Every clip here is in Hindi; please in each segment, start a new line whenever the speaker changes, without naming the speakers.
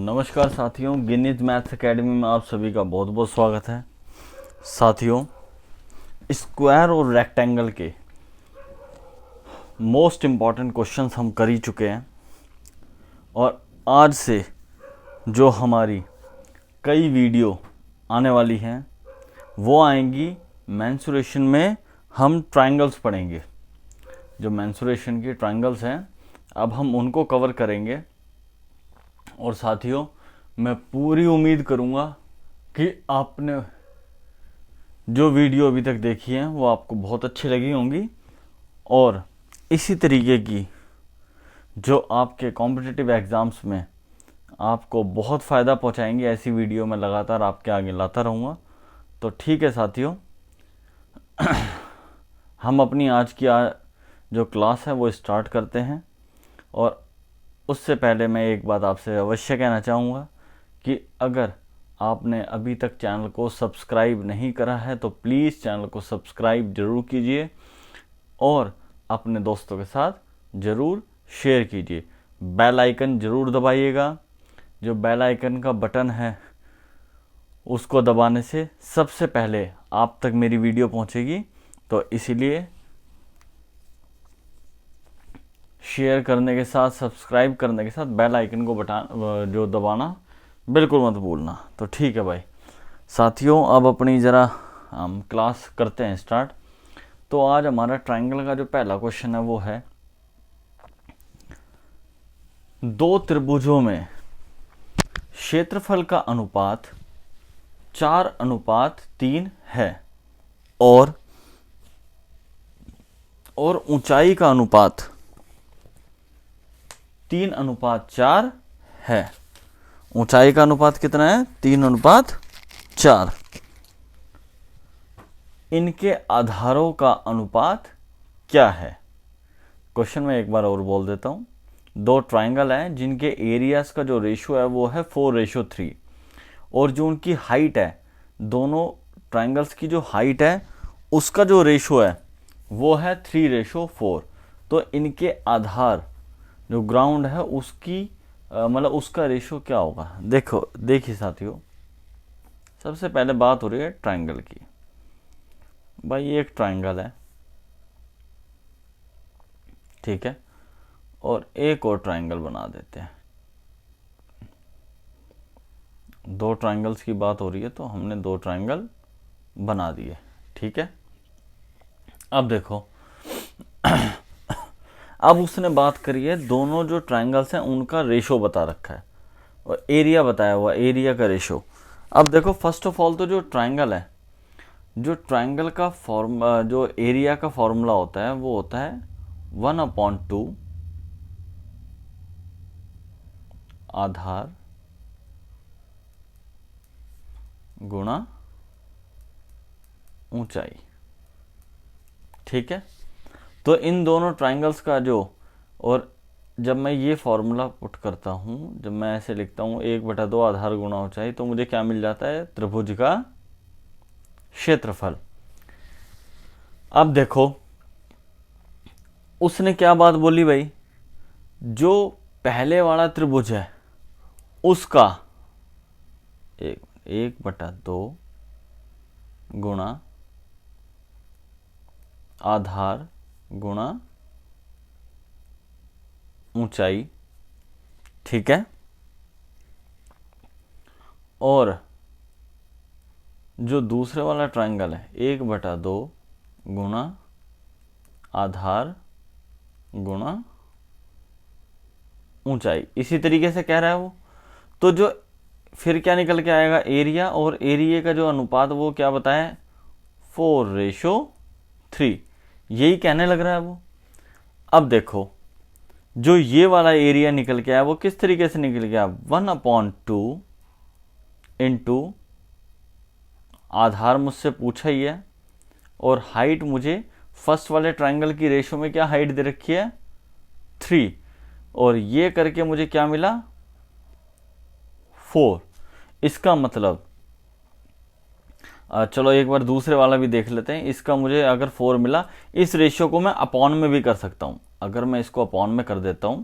नमस्कार साथियों, गिनीज मैथ्स एकेडमी में आप सभी का बहुत बहुत स्वागत है। साथियों, स्क्वायर और रेक्टेंगल के मोस्ट इम्पॉर्टेंट क्वेश्चंस हम कर ही चुके हैं और आज से जो हमारी कई वीडियो आने वाली हैं वो आएंगी मेंसुरेशन में। हम ट्रायंगल्स पढ़ेंगे, जो मेंसुरेशन की ट्रायंगल्स हैं अब हम उनको कवर करेंगे। और साथियों, मैं पूरी उम्मीद करूंगा कि आपने जो वीडियो अभी तक देखी है वो आपको बहुत अच्छी लगी होंगी और इसी तरीके की जो आपके कॉम्पिटिटिव एग्ज़ाम्स में आपको बहुत फ़ायदा पहुंचाएंगी, ऐसी वीडियो मैं लगातार आपके आगे लाता रहूँगा। तो ठीक है साथियों, हम अपनी आज की जो क्लास है वो स्टार्ट करते हैं। और उससे पहले मैं एक बात आपसे अवश्य कहना चाहूँगा कि अगर आपने अभी तक चैनल को सब्सक्राइब नहीं करा है तो प्लीज़ चैनल को सब्सक्राइब ज़रूर कीजिए और अपने दोस्तों के साथ ज़रूर शेयर कीजिए। बेल आइकन ज़रूर दबाइएगा। जो बेल आइकन का बटन है उसको दबाने से सबसे पहले आप तक मेरी वीडियो पहुंचेगी, तो इसीलिए शेयर करने के साथ, सब्सक्राइब करने के साथ बेल आइकन को जो दबाना बिल्कुल मत भूलना। तो ठीक है भाई साथियों, अब अपनी ज़रा हम क्लास करते हैं स्टार्ट। तो आज हमारा ट्रायंगल का जो पहला क्वेश्चन है वो है, दो त्रिभुजों में क्षेत्रफल का अनुपात 4:3 है और ऊंचाई का अनुपात 3:4 है। ऊंचाई का अनुपात कितना है? 3:4। इनके आधारों का अनुपात क्या है? क्वेश्चन में एक बार और बोल देता हूं। दो ट्रायंगल हैं जिनके एरियाज का जो रेशियो है वो है 4:3 और जो उनकी हाइट है, दोनों ट्रायंगल्स की जो हाइट है उसका जो रेशियो है वो है 3:4। तो इनके आधार जो ग्राउंड है उसकी मतलब उसका रेशियो क्या होगा? देखिए साथियों, सबसे पहले बात हो रही है ट्रायंगल की। भाई ये एक ट्रायंगल है, ठीक है, और एक और ट्रायंगल बना देते हैं। दो ट्रायंगल्स की बात हो रही है तो हमने दो ट्रायंगल बना दिए, ठीक है। अब देखो अब उसने बात करी है, दोनों जो ट्रायंगल्स हैं उनका रेशो बता रखा है और एरिया बताया हुआ, एरिया का रेशो। अब देखो, फर्स्ट ऑफ ऑल तो जो ट्रायंगल है, जो ट्रायंगल का जो एरिया का फॉर्मूला होता है वो होता है 1/2 आधार गुणा ऊंचाई, ठीक है। तो इन दोनों ट्रायंगल्स का जो, और जब मैं ये फॉर्मूला पुट करता हूँ, जब मैं ऐसे लिखता हूँ 1/2 आधार गुणा ऊंचाई, तो मुझे क्या मिल जाता है? त्रिभुज का क्षेत्रफल। अब देखो उसने क्या बात बोली भाई, जो पहले वाला त्रिभुज है उसका 1/2 गुणा आधार गुणा ऊंचाई, ठीक है। और जो दूसरे वाला ट्रायंगल है 1/2 गुणा आधार गुणा ऊंचाई, इसी तरीके से कह रहा है वो। तो जो फिर क्या निकल के आएगा? एरिया, और एरिया का जो अनुपात वो क्या बताया? 4:3, यही कहने लग रहा है वो। अब देखो, जो ये वाला एरिया निकल के आया वो किस तरीके से निकल गया? 1/2 इंटू आधार मुझसे पूछा ही है और हाइट मुझे फर्स्ट वाले ट्रायंगल की रेशो में क्या हाइट दे रखी है? 3, और ये करके मुझे क्या मिला? 4। इसका मतलब चलो एक बार दूसरे वाला भी देख लेते हैं। इसका मुझे अगर 4 मिला, इस रेशियो को मैं अपॉन में भी कर सकता हूं। अगर मैं इसको अपॉन में कर देता हूं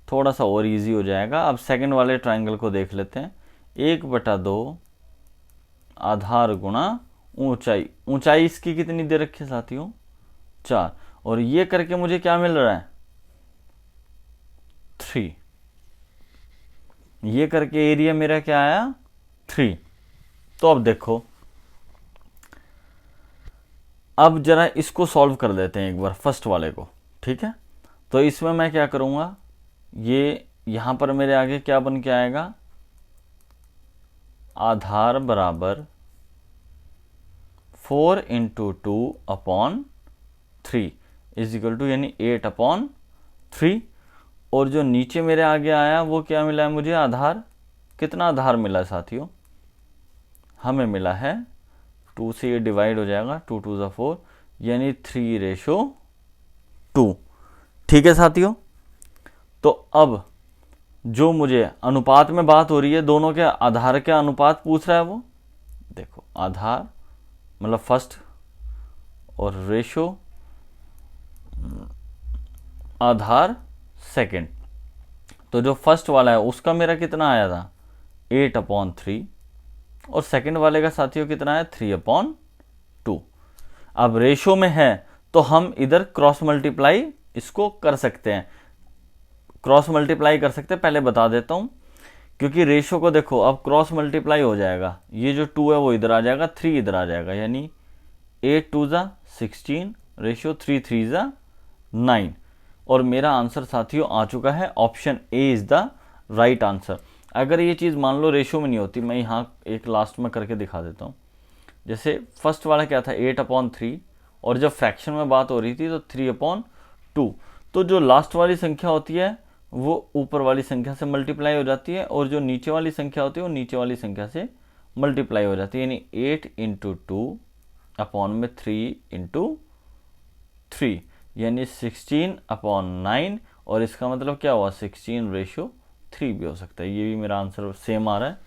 थोड़ा सा और इजी हो जाएगा। अब सेकंड वाले ट्रायंगल को देख लेते हैं। 1/2 आधार गुणा ऊंचाई। ऊंचाई इसकी कितनी दे रखी है साथियों? 4। और ये करके मुझे क्या मिल रहा है? 3। ये करके एरिया मेरा क्या आया? 3। तो अब देखो, अब जरा इसको सॉल्व कर देते हैं एक बार, फर्स्ट वाले को। ठीक है, तो इसमें मैं क्या करूंगा, ये यहां पर मेरे आगे क्या बन के आएगा? आधार बराबर 4 × 2/3 इजिकल टू यानी 8/3। और जो नीचे मेरे आगे आया वो क्या मिला है मुझे? आधार। कितना आधार मिला है साथियों? हमें मिला है 2 से ये डिवाइड हो जाएगा, 2 × 2 = 4 यानी 3:2। ठीक है साथियों, तो अब जो मुझे अनुपात में बात हो रही है, दोनों के आधार के अनुपात पूछ रहा है वो। देखो, आधार मतलब फर्स्ट और रेशो आधार सेकंड। तो जो फर्स्ट वाला है उसका मेरा कितना आया था? 8/3। और सेकंड वाले का साथियों कितना है? 3/2। अब रेशो में है तो हम इधर क्रॉस मल्टीप्लाई इसको कर सकते हैं, क्रॉस मल्टीप्लाई कर सकते हैं। पहले बता देता हूं, क्योंकि रेशो को देखो अब क्रॉस मल्टीप्लाई हो जाएगा। ये जो 2 है वो इधर आ जाएगा, 3 इधर आ जाएगा, यानी 8 × 2 = 16 रेशियो 3 × 3 = 9। और मेरा आंसर साथियों आ चुका है, option A is the right answer. अगर ये चीज़ मान लो रेशियो में नहीं होती, मैं यहाँ एक लास्ट में करके दिखा देता हूँ। जैसे फर्स्ट वाला क्या था? 8/3। और जब फ्रैक्शन में बात हो रही थी तो 3/2। तो जो लास्ट वाली संख्या होती है वो ऊपर वाली संख्या से मल्टीप्लाई हो जाती है, और जो नीचे वाली संख्या होती है वो नीचे वाली संख्या से मल्टीप्लाई हो जाती है, यानी 8 × 2 / 3 × 3 यानी 16/9। और इसका मतलब क्या हुआ? 16:3 भी हो सकता है। ये भी मेरा आंसर सेम आ रहा है।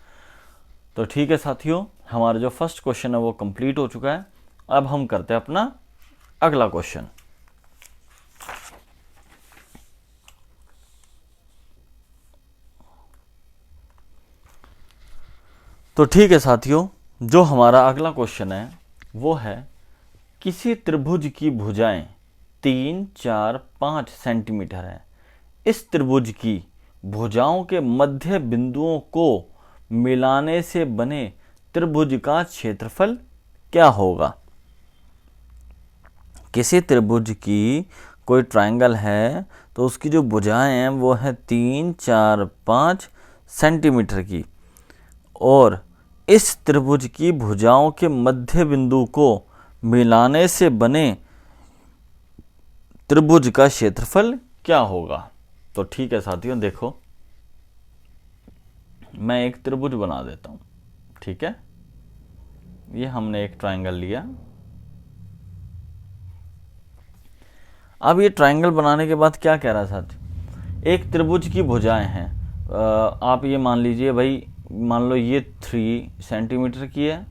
तो ठीक है साथियों, हमारा जो फर्स्ट क्वेश्चन है वो कंप्लीट हो चुका है। अब हम करते हैं अपना अगला क्वेश्चन। तो ठीक है साथियों, जो हमारा अगला क्वेश्चन है वो है, किसी त्रिभुज की भुजाएं 3, 4, 5 सेंटीमीटर है। इस त्रिभुज की भुजाओं के मध्य बिंदुओं को मिलाने से बने त्रिभुज का क्षेत्रफल क्या होगा? किसी त्रिभुज की कोई ट्रायंगल है तो उसकी जो भुजाएं हैं वो है 3, 4, 5 सेंटीमीटर की, और इस त्रिभुज की भुजाओं के मध्य बिंदु को मिलाने से बने त्रिभुज का क्षेत्रफल क्या होगा? तो ठीक है साथियों, देखो मैं एक त्रिभुज बना देता हूं। ठीक है, ये हमने एक ट्रायंगल लिया। अब ये ट्रायंगल बनाने के बाद क्या कह रहा है साथियों? एक त्रिभुज की भुजाएं हैं। आप ये मान लीजिए भाई, मान लो ये 3 सेंटीमीटर की है,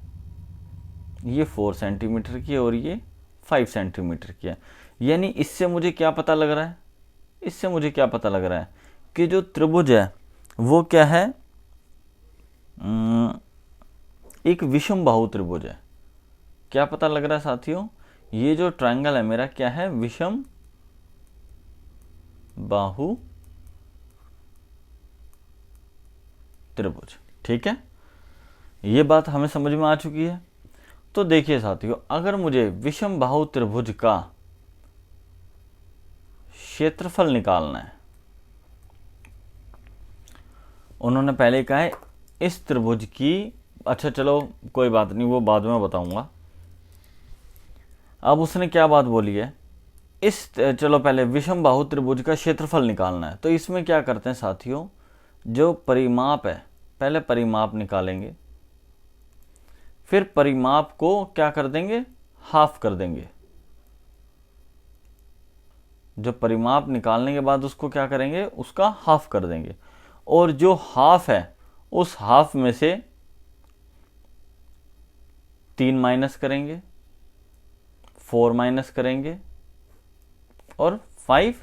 ये 4 सेंटीमीटर की है, और ये 5 सेंटीमीटर की है। यानी इससे मुझे क्या पता लग रहा है? इससे मुझे क्या पता लग रहा है कि जो त्रिभुज है वो क्या है? एक विषम बाहु त्रिभुज है। क्या पता लग रहा है साथियों? ये जो ट्रायंगल है मेरा क्या है? विषम बाहु त्रिभुज। ठीक है, ये बात हमें समझ में आ चुकी है। तो देखिए साथियों, अगर मुझे विषम बाहु त्रिभुज का क्षेत्रफल निकालना है, उन्होंने पहले कहा है इस त्रिभुज की, अच्छा चलो कोई बात नहीं, वो बाद में बताऊंगा। अब उसने क्या बात बोली है? चलो पहले विषम बाहु त्रिभुज का क्षेत्रफल निकालना है। तो इसमें क्या करते हैं साथियों, जो परिमाप है पहले परिमाप निकालेंगे, फिर परिमाप को क्या कर देंगे? हाफ कर देंगे। जो परिमाप निकालने के बाद उसको क्या करेंगे? उसका हाफ कर देंगे। और जो हाफ है उस हाफ में से 3 माइनस करेंगे, 4 माइनस करेंगे, और 5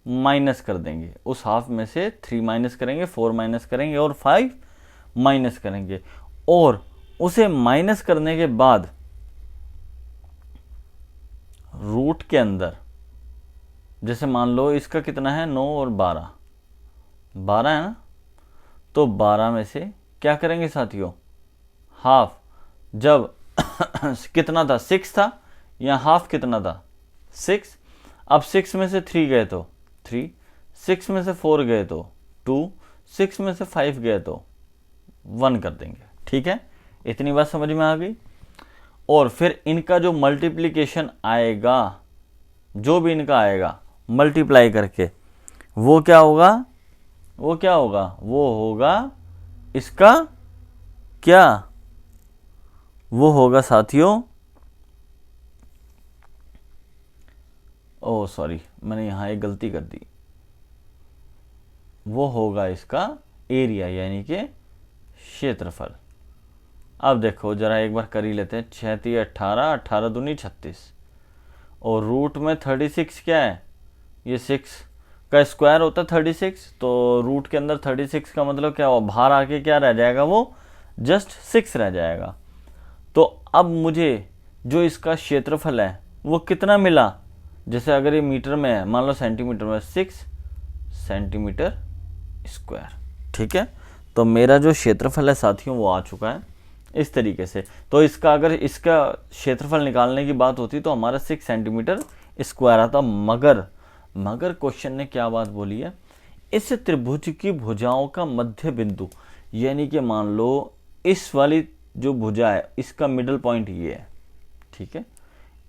माइनस कर देंगे, उस हाफ में से 3 माइनस करेंगे, 4 माइनस करेंगे और 5 माइनस करेंगे। और उसे माइनस करने के बाद रूट के अंदर, जैसे मान लो इसका कितना है 9 और 12 है ना, तो 12 में से क्या करेंगे साथियों, हाफ। जब कितना था 6 था, या हाफ कितना था 6। अब 6 में से 3 गए तो 3, 6 में से 4 गए तो 2, 6 में से 5 गए तो 1 कर देंगे। ठीक है, इतनी बात समझ में आ गई। और फिर इनका जो मल्टीप्लिकेशन आएगा, जो भी इनका आएगा मल्टीप्लाई करके, वो क्या होगा, वो होगा इसका क्या, वो होगा साथियों, ओ सॉरी मैंने यहाँ एक गलती कर दी, वो होगा इसका एरिया यानी कि क्षेत्रफल। अब देखो जरा एक बार कर ही लेते हैं। 6 3 18, 18 दूनी 36, और रूट में 36 क्या है, ये 6 का स्क्वायर होता है 36, तो रूट के अंदर 36 का मतलब क्या हुआ, बाहर आके क्या रह जाएगा, वो जस्ट 6 रह जाएगा। तो अब मुझे जो इसका क्षेत्रफल है वो कितना मिला, जैसे अगर ये मीटर में है, मान लो सेंटीमीटर में, 6 सेंटीमीटर स्क्वायर। ठीक है, तो मेरा जो क्षेत्रफल है साथियों वो आ चुका है इस तरीके से। तो इसका अगर इसका क्षेत्रफल निकालने की बात होती तो हमारा 6 सेंटीमीटर स्क्वायर आता। मगर क्वेश्चन ने क्या बात बोली है, इस त्रिभुज की भुजाओं का मध्य बिंदु, यानी कि मान लो इस वाली जो भुजा है इसका मिडल पॉइंट ये है। ठीक है,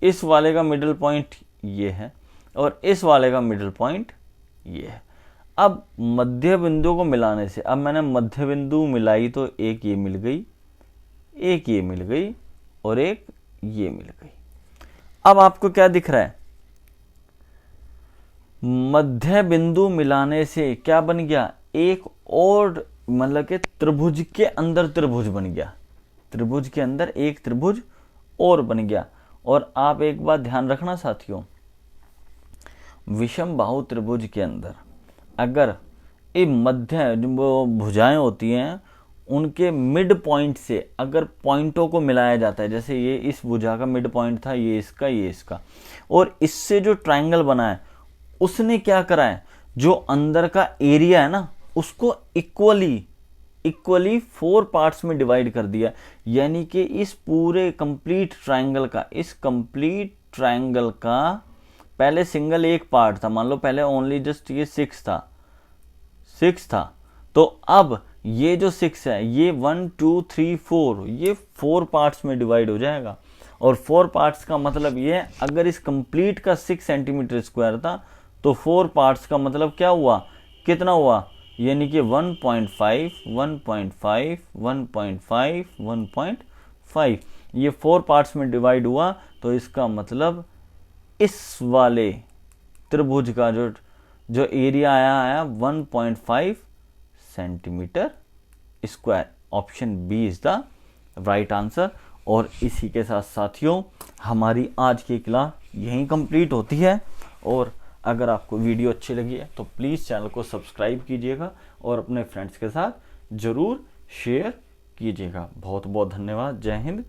इस वाले का मिडल पॉइंट ये है और इस वाले का मिडल पॉइंट ये है। अब मध्य बिंदु को मिलाने से, अब मैंने मध्य बिंदु मिलाई तो एक ये मिल गई, एक ये मिल गई और एक ये मिल गई। अब आपको क्या दिख रहा है, मध्य बिंदु मिलाने से क्या बन गया, एक और मतलब कि त्रिभुज के अंदर त्रिभुज बन गया, त्रिभुज के अंदर एक त्रिभुज और बन गया। और आप एक बात ध्यान रखना साथियों, विषम बाहु त्रिभुज के अंदर अगर ये मध्य जो भुजाएं होती हैं उनके मिड पॉइंट से अगर पॉइंटों को मिलाया जाता है, जैसे ये इस भुजा का मिड पॉइंट था, ये इसका, और इससे जो ट्रायंगल बना है उसने क्या करा है, जो अंदर का एरिया है ना उसको इक्वली 4 पार्ट्स में डिवाइड कर दिया। यानी कि इस पूरे कंप्लीट ट्रायंगल का पहले सिंगल एक पार्ट था, मान लो पहले ओनली जस्ट ये 6 था, तो अब ये जो 6 है ये 1 2 3 4 ये 4 पार्ट्स में डिवाइड हो जाएगा। और 4 पार्ट्स का मतलब ये, अगर इस कंप्लीट का 6 सेंटीमीटर स्क्वायर था तो 4 पार्ट्स का मतलब क्या हुआ, कितना हुआ, यानी कि 1.5 1.5 1.5 1.5 ये 4 पार्ट्स में डिवाइड हुआ। तो इसका मतलब इस वाले त्रिभुज का जो एरिया आया 1.5 centimetre square. Option B is the right answer. और इसी के साथ साथियों हमारी आज की क्लास यहीं कंप्लीट होती है। और अगर आपको वीडियो अच्छी लगी है तो प्लीज़ चैनल को सब्सक्राइब कीजिएगा और अपने फ्रेंड्स के साथ ज़रूर शेयर कीजिएगा। बहुत बहुत धन्यवाद। जय हिंद।